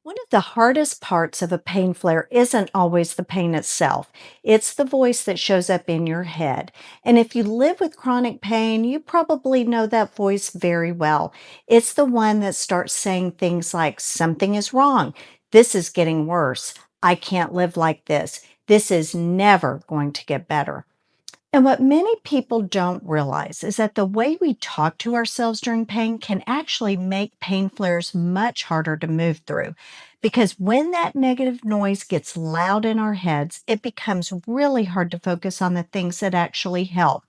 One of the hardest parts of a pain flare isn't always the pain itself. It's the voice that shows up in your head. And if you live with chronic pain, you probably know that voice very well. It's the one that starts saying things like, something is wrong. This is getting worse. I can't live like this. This is never going to get better. And what many people don't realize is that the way we talk to ourselves during pain can actually make pain flares much harder to move through. Because when that negative noise gets loud in our heads, it becomes really hard to focus on the things that actually help.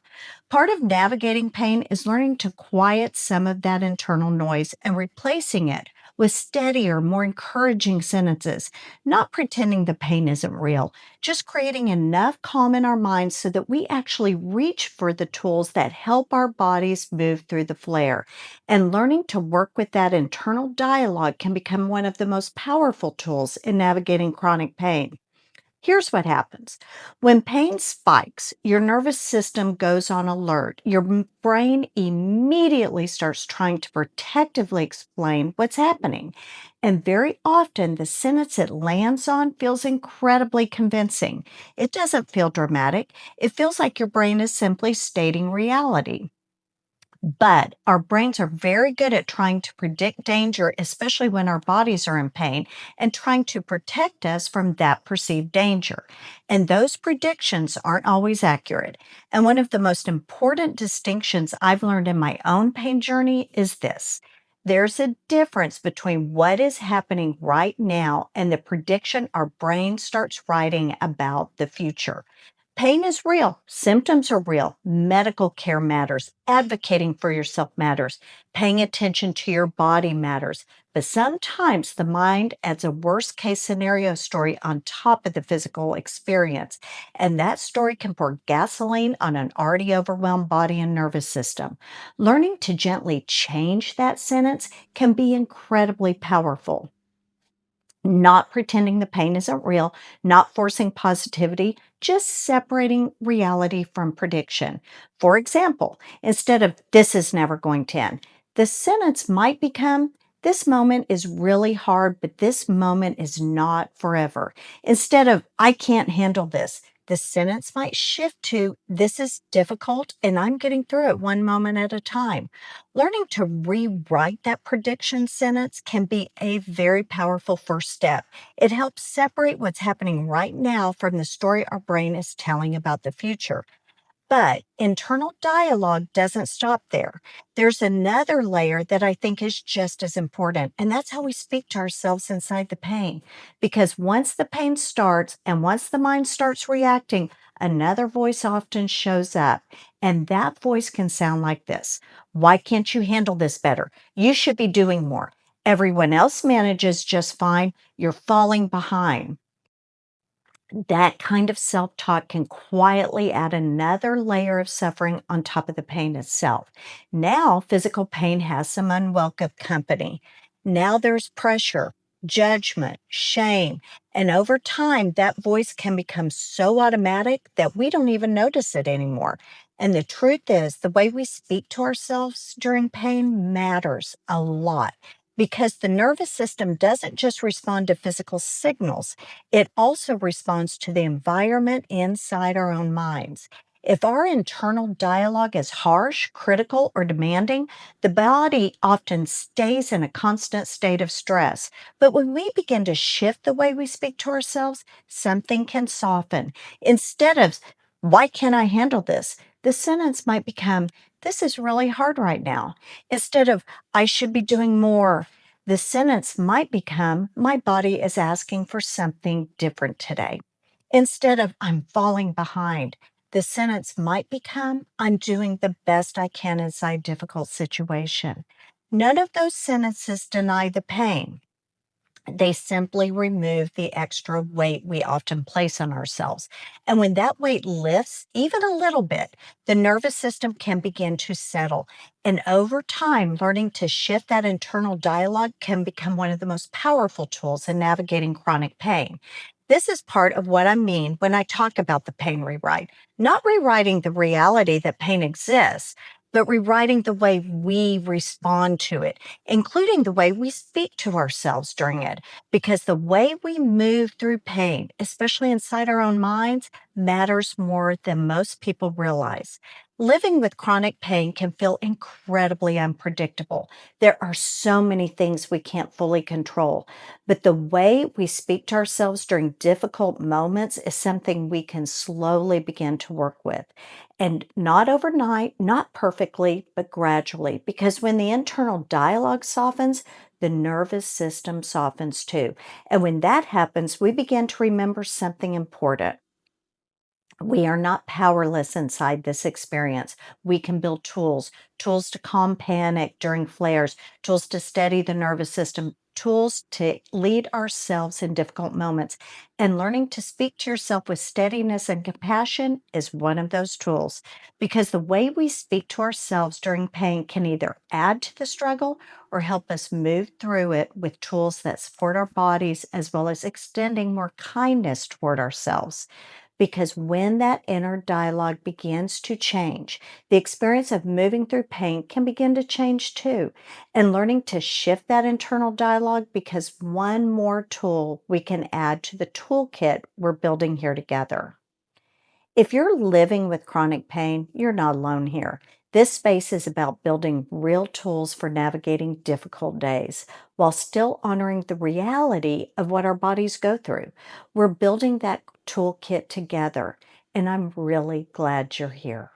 Part of navigating pain is learning to quiet some of that internal noise and replacing it with steadier, more encouraging sentences, not pretending the pain isn't real, just creating enough calm in our minds so that we actually reach for the tools that help our bodies move through the flare. And learning to work with that internal dialogue can become one of the most powerful tools in navigating chronic pain. Here's what happens. When pain spikes, your nervous system goes on alert. Your brain immediately starts trying to protectively explain what's happening. And very often, the sentence it lands on feels incredibly convincing. It doesn't feel dramatic, it feels like your brain is simply stating reality. But our brains are very good at trying to predict danger, especially when our bodies are in pain, and trying to protect us from that perceived danger. And those predictions aren't always accurate. And one of the most important distinctions I've learned in my own pain journey is this. There's a difference between what is happening right now and the prediction our brain starts writing about the future. Pain is real. Symptoms are real. Medical care matters. Advocating for yourself matters. Paying attention to your body matters. But sometimes the mind adds a worst case scenario story on top of the physical experience. And that story can pour gasoline on an already overwhelmed body and nervous system. Learning to gently change that sentence can be incredibly powerful. Not pretending the pain isn't real, not forcing positivity, just separating reality from prediction. For example, instead of this is never going to end, the sentence might become this moment is really hard, but this moment is not forever. Instead of I can't handle this, the sentence might shift to this is difficult and I'm getting through it one moment at a time. Learning to rewrite that prediction sentence can be a very powerful first step. It helps separate what's happening right now from the story our brain is telling about the future. But internal dialogue doesn't stop there. There's another layer that I think is just as important, and that's how we speak to ourselves inside the pain. Because once the pain starts and once the mind starts reacting, another voice often shows up. And that voice can sound like this. Why can't you handle this better? You should be doing more. Everyone else manages just fine. You're falling behind. That kind of self talk can quietly add another layer of suffering on top of the pain itself. Now, physical pain has some unwelcome company. Now there's pressure, judgment, shame. And over time, that voice can become so automatic that we don't even notice it anymore. And the truth is, the way we speak to ourselves during pain matters a lot because the nervous system doesn't just respond to physical signals. It also responds to the environment inside our own minds. If our internal dialogue is harsh, critical, or demanding, the body often stays in a constant state of stress. But when we begin to shift the way we speak to ourselves, something can soften. Instead of, why can't I handle this? The sentence might become, this is really hard right now. Instead of, I should be doing more, the sentence might become, my body is asking for something different today. Instead of, I'm falling behind, the sentence might become, I'm doing the best I can inside difficult situation. None of those sentences deny the pain. They simply remove the extra weight we often place on ourselves. And when that weight lifts, even a little bit, the nervous system can begin to settle. And over time, learning to shift that internal dialogue can become one of the most powerful tools in navigating chronic pain. This is part of what I mean when I talk about the pain rewrite, not rewriting the reality that pain exists, but rewriting the way we respond to it, including the way we speak to ourselves during it. Because the way we move through pain, especially inside our own minds, matters more than most people realize. Living with chronic pain can feel incredibly unpredictable. There are so many things we can't fully control, but the way we speak to ourselves during difficult moments is something we can slowly begin to work with. And not overnight, not perfectly, but gradually, because when the internal dialogue softens, the nervous system softens too. And when that happens, we begin to remember something important. We are not powerless inside this experience. We can build tools, tools to calm panic during flares, tools to steady the nervous system, tools to lead ourselves in difficult moments. And learning to speak to yourself with steadiness and compassion is one of those tools, because the way we speak to ourselves during pain can either add to the struggle or help us move through it with tools that support our bodies as well as extending more kindness toward ourselves. Because when that inner dialogue begins to change, the experience of moving through pain can begin to change too. And learning to shift that internal dialogue because one more tool we can add to the toolkit we're building here together. If you're living with chronic pain, you're not alone here. This space is about building real tools for navigating difficult days while still honoring the reality of what our bodies go through. We're building that toolkit together, and I'm really glad you're here.